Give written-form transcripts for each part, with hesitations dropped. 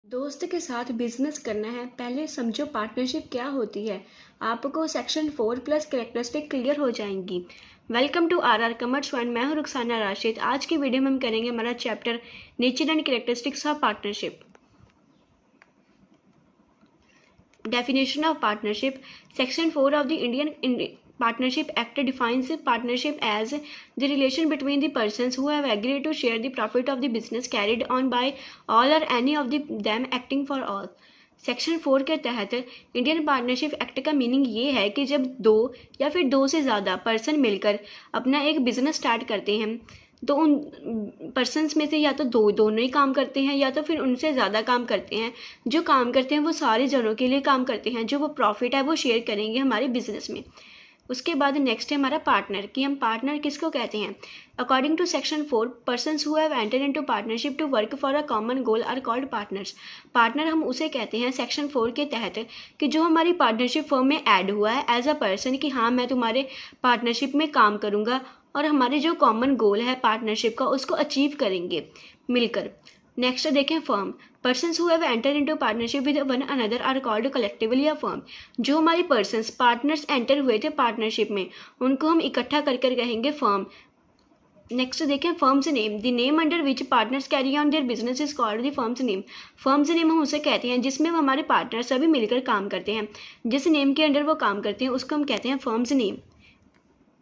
दोस्त के साथ बिजनेस करना है, पहले समझो पार्टनरशिप क्या होती है। आपको सेक्शन 4 प्लस कैरेक्टरिस्टिक क्लियर हो जाएंगी। Welcome to R commerce one. मैं हूं रुखसाना राशिद। आज की वीडियो में हम करेंगे हमारा chapter nature and characteristics of partnership. Definition of partnership. Section 4 of the Indian Partnership Act defines partnership as the relation between the persons who have agreed to share the profit of the business carried on by all or any of them acting for all. Section 4 के तहत Indian partnership act का meaning ये है कि जब दो या फिर दो से ज़्यादा पर्सन मिलकर अपना एक बिजनेस स्टार्ट करते हैं तो उन पर्सनस में से या तो दोनों ही काम करते हैं या तो फिर उनसे ज़्यादा काम करते हैं। जो काम करते हैं वो सारे जनों के लिए काम करते हैं, जो वो प्रॉफिट है वो शेयर करेंगे हमारे बिजनेस में। उसके बाद नेक्स्ट है हमारा पार्टनर, कि हम पार्टनर किसको कहते हैं। According to section 4, persons who have entered into partnership to work for a common goal are called partners. Partner हम उसे कहते हैं सेक्शन 4 के तहत कि जो हमारी पार्टनरशिप फर्म में ऐड हुआ है एज अ पर्सन, कि हाँ मैं तुम्हारे पार्टनरशिप में काम करूँगा और हमारे जो कॉमन गोल है पार्टनरशिप का उसको अचीव करेंगे मिलकर। नेक्स्ट देखें firm. Persons who have enter into partnership with one another are called collectively a firm. जो हमारी पर्सन्स पार्टनर्स एंटर हुए थे पार्टनरशिप में उनको हम इकट्ठा कर कहेंगे फर्म। नेक्स्ट देखें firms name. The name under which partners carry on their business is called the firms name. Firms name हम उसे कहते हैं जिसमें वो हमारे पार्टनर सभी मिलकर काम करते हैं। जिस नेम के अंडर वो काम करते हैं उसको हम कहते हैं फर्म्स नेम।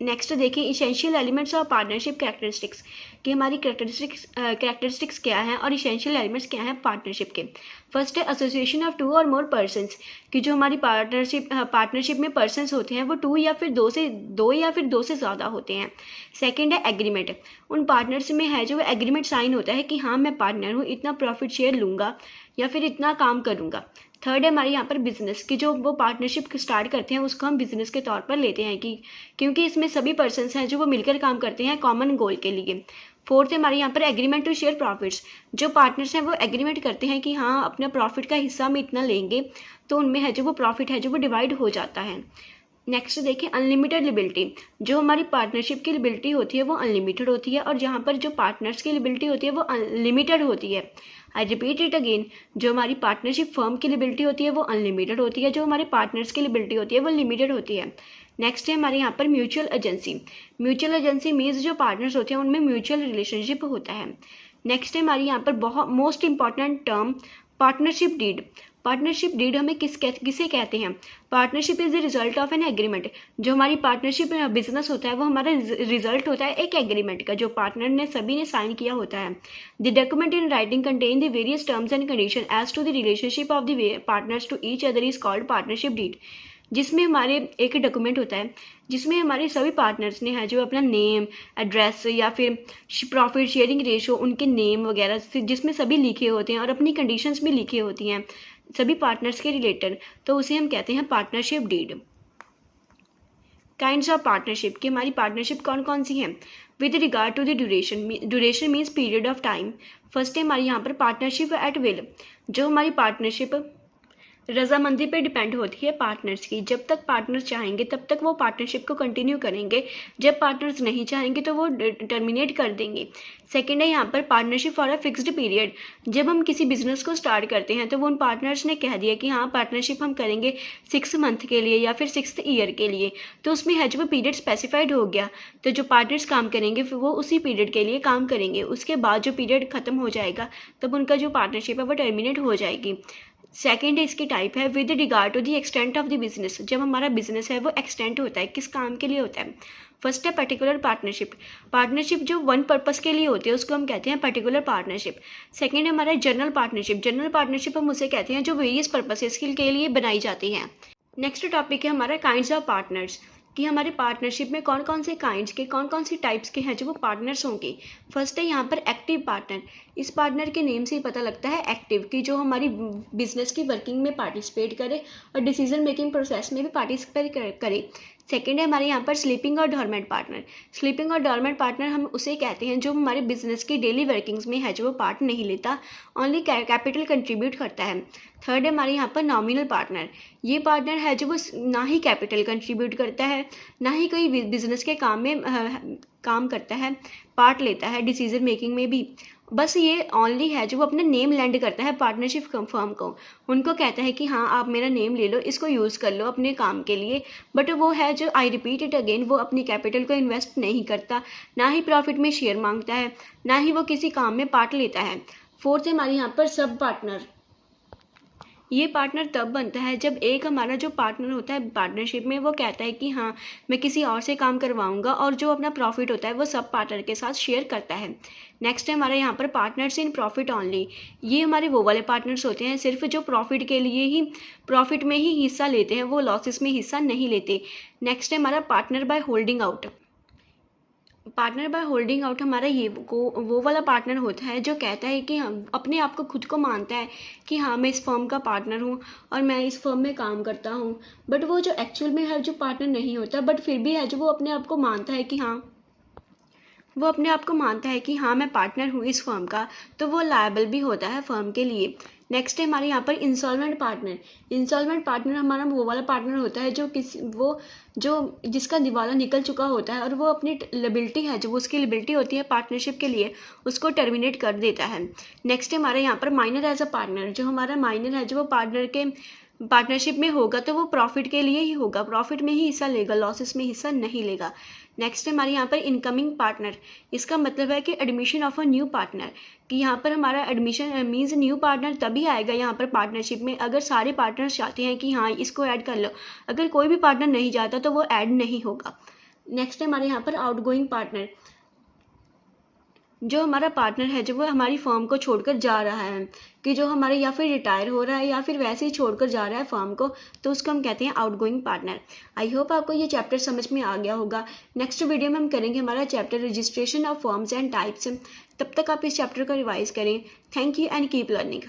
नेक्स्ट देखिए essential elements of partnership characteristics, कि हमारी कैरेक्टरिस्टिक्स क्या है और इसेंशियल एलिमेंट्स क्या हैं पार्टनरशिप के। फर्स्ट है एसोसिएशन ऑफ 2 और मोर पर्सन्स, कि जो हमारी पार्टनरशिप में पर्सन्स होते हैं वो दो या फिर दो से ज़्यादा होते हैं। सेकेंड है एग्रीमेंट। उन पार्टनर्स में है जो एग्रीमेंट साइन होता है कि हाँ मैं पार्टनर हूँ, इतना प्रॉफिट शेयर लूँगा या फिर इतना काम करूँगा। थर्ड है हमारे यहाँ पर बिजनेस, कि जो वो पार्टनरशिप स्टार्ट करते हैं उसको हम बिजनेस के तौर पर लेते हैं कि क्योंकि इसमें सभी पर्सन्स हैं जो वो मिलकर काम करते हैं कॉमन गोल के लिए। फोर्थ है हमारे यहाँ पर एग्रीमेंट टू शेयर प्रॉफिट्स। जो पार्टनर्स हैं वो एग्रीमेंट करते हैं कि हाँ अपना प्रॉफिट का हिस्सा हम इतना लेंगे, तो उनमें है जो वो प्रॉफिट है जो वो डिवाइड हो जाता है। नेक्स्ट देखें अनलिमिटेड लिबिलिटी। जो हमारी पार्टनरशिप की लिबिलिटी होती है वो अनलिमिटेड होती है और जहाँ पर जो पार्टनर्स की लिबिलिटी होती है वो अनलिमिटेड होती है। आई रिपीट इट अगेन, जो हमारी पार्टनरशिप फर्म की लिबिलिटी होती है वो अनलिमिटेड होती है, जो हमारे पार्टनर्स की लिबिलिटी होती है वो लिमिटेड होती है। नेक्स्ट है हमारे यहाँ पर mutual agency. Mutual agency means जो पार्टनर्स होते हैं उनमें म्यूचुअल रिलेशनशिप होता है। नेक्स्ट है हमारे यहाँ पर बहुत most important term partnership deed. Partnership deed हमें किसे कहते हैं। Partnership is the result of an agreement. जो हमारी पार्टनरशिप बिजनेस होता है वो हमारा रिजल्ट होता है एक एग्रीमेंट का, जो पार्टनर ने सभी ने साइन किया होता है। The document in writing contain the various terms and condition as to the relationship of the partners to each other is called partnership deed. जिसमें हमारे एक डॉक्यूमेंट होता है जिसमें हमारे सभी पार्टनर्स ने है जो अपना नेम, एड्रेस या फिर प्रॉफिट शेयरिंग रेशो, उनके नेम वगैरह जिसमें सभी लिखे होते हैं और अपनी कंडीशंस भी लिखी होती हैं सभी पार्टनर्स के रिलेटेड, तो उसे हम कहते हैं partnership deed. Kinds of partnership, की हमारी पार्टनरशिप कौन कौन सी हैं। With regard to the duration, duration means period of time. First है हमारे यहाँ पर पार्टनरशिप एट विल। जो हमारी पार्टनरशिप रजामंदी पे डिपेंड होती है पार्टनर्स की। जब तक पार्टनर्स चाहेंगे तब तक वो पार्टनरशिप को कंटिन्यू करेंगे, जब पार्टनर्स नहीं चाहेंगे तो वो टर्मिनेट कर देंगे। सेकेंड है यहाँ पर partnership for a fixed period. जब हम किसी बिजनेस को स्टार्ट करते हैं तो वो उन पार्टनर्स ने कह दिया कि हाँ पार्टनरशिप हम करेंगे 6 मंथ के लिए या फिर 6th ईयर के लिए, तो उसमें है जो वो पीरियड स्पेसिफाइड हो गया, तो जो पार्टनर्स काम करेंगे फिर वो उसी पीरियड के लिए काम करेंगे। उसके बाद जो पीरियड खत्म हो जाएगा तब उनका जो पार्टनरशिप है वो टर्मिनेट हो जाएगी। सेकेंड इसकी टाइप है with regard to the extent of the business. जब हमारा बिजनेस है वो एक्सटेंट होता है, किस काम के लिए होता है। फर्स्ट है पर्टिकुलर पार्टनरशिप। पार्टनरशिप जो वन पर्पस के लिए होती है उसको हम कहते हैं पर्टिकुलर पार्टनरशिप। सेकेंड है हमारा जनरल पार्टनरशिप। जनरल पार्टनरशिप हम उसे कहते हैं जो वेरियस पर्पसेस के लिए बनाई जाती हैं। नेक्स्ट टॉपिक है हमारा काइंड्स ऑफ पार्टनर्स, कि हमारे पार्टनरशिप में कौन कौन से काइंड्स के कौन कौन सी टाइप्स के हैं जो वो पार्टनर्स होंगे। फर्स्ट है यहाँ पर एक्टिव पार्टनर। इस पार्टनर के नेम से ही पता लगता है एक्टिव, कि जो हमारी बिजनेस की वर्किंग में पार्टिसिपेट करे और डिसीजन मेकिंग प्रोसेस में भी पार्टिसिपेट करे। सेकेंड है हमारे यहाँ पर स्लीपिंग और डॉर्मेंट पार्टनर। स्लीपिंग और डॉर्मेंट पार्टनर हम उसे कहते हैं जो हमारे बिजनेस की डेली वर्किंग्स में है जो वो पार्ट नहीं लेता, ओनली कैपिटल कंट्रीब्यूट करता है। थर्ड है हमारे यहाँ पर नॉमिनल पार्टनर। ये पार्टनर है जो वो ना ही कैपिटल कंट्रीब्यूट करता है ना ही कोई बिजनेस के काम में काम करता है, पार्ट लेता है डिसीजन मेकिंग में भी, बस ये ओनली है जो वो अपना नेम लैंड करता है पार्टनरशिप फर्म को, उनको कहता है कि हाँ आप मेरा नेम ले लो, इसको यूज़ कर लो अपने काम के लिए। बट वो है जो, आई रिपीट इट अगेन, वो अपनी कैपिटल को इन्वेस्ट नहीं करता, ना ही प्रॉफिट में शेयर मांगता है, ना ही वो किसी काम में पार्ट लेता है। फोर्थ है हमारे यहाँ पर सब पार्टनर। ये पार्टनर तब बनता है जब एक हमारा जो पार्टनर होता है पार्टनरशिप में वो कहता है कि हाँ मैं किसी और से काम करवाऊंगा, और जो अपना प्रॉफिट होता है वो सब पार्टनर के साथ शेयर करता है। नेक्स्ट है हमारे यहाँ पर पार्टनर्स इन प्रॉफिट ओनली। ये हमारे वो वाले पार्टनर्स होते हैं सिर्फ जो प्रॉफिट के लिए ही, प्रॉफिट में ही हिस्सा लेते हैं, वो लॉसेस में हिस्सा नहीं लेते। नेक्स्ट है हमारा partner by holding out. Partner by holding out हमारा ये वो वाला पार्टनर होता है जो कहता है कि हम अपने आप को खुद को मानता है कि हाँ मैं इस फर्म का पार्टनर हूँ और मैं इस फर्म में काम करता हूँ। बट वो जो एक्चुअल में है जो पार्टनर नहीं होता, बट फिर भी है जो वो अपने आप को मानता है कि हाँ, वो अपने आप को मानता है कि हाँ मैं पार्टनर हूँ इस फर्म का, तो वो लायबल भी होता है फर्म के लिए। नेक्स्ट है हमारे यहाँ पर इंस्टॉलमेंट पार्टनर। इंस्टॉलमेंट पार्टनर हमारा वो वाला पार्टनर होता है जो जिसका दिवाला निकल चुका होता है और वो अपनी लिबिलिटी है, जो उसकी लिबिलिटी होती है पार्टनरशिप के लिए, उसको टर्मिनेट कर देता है। नेक्स्ट है हमारे यहाँ पर माइनर एज अ पार्टनर। जो हमारा माइनर है जो वो पार्टनरशिप में होगा तो वो प्रॉफिट के लिए ही होगा, प्रॉफिट में ही हिस्सा लेगा, लॉसेस में हिस्सा नहीं लेगा। नेक्स्ट है हमारे यहाँ पर इनकमिंग पार्टनर। इसका मतलब है कि admission of a new partner, कि यहाँ पर हमारा एडमिशन मीन्स न्यू पार्टनर तभी आएगा यहाँ पर पार्टनरशिप में अगर सारे पार्टनर्स चाहते हैं कि हाँ इसको ऐड कर लो। अगर कोई भी पार्टनर नहीं चाहता तो वो ऐड नहीं होगा। नेक्स्ट है हमारे यहाँ पर आउटगोइंग पार्टनर। जो हमारा पार्टनर है जो वो हमारी फर्म को छोड़कर जा रहा है, कि जो हमारे या फिर रिटायर हो रहा है या फिर वैसे ही छोड़कर जा रहा है फर्म को, तो उसको हम कहते हैं आउटगोइंग पार्टनर। आई होप आपको ये चैप्टर समझ में आ गया होगा। नेक्स्ट वीडियो में हम करेंगे हमारा chapter registration of firms and types. तब तक आप इस चैप्टर को रिवाइज करें। Thank you and keep learning.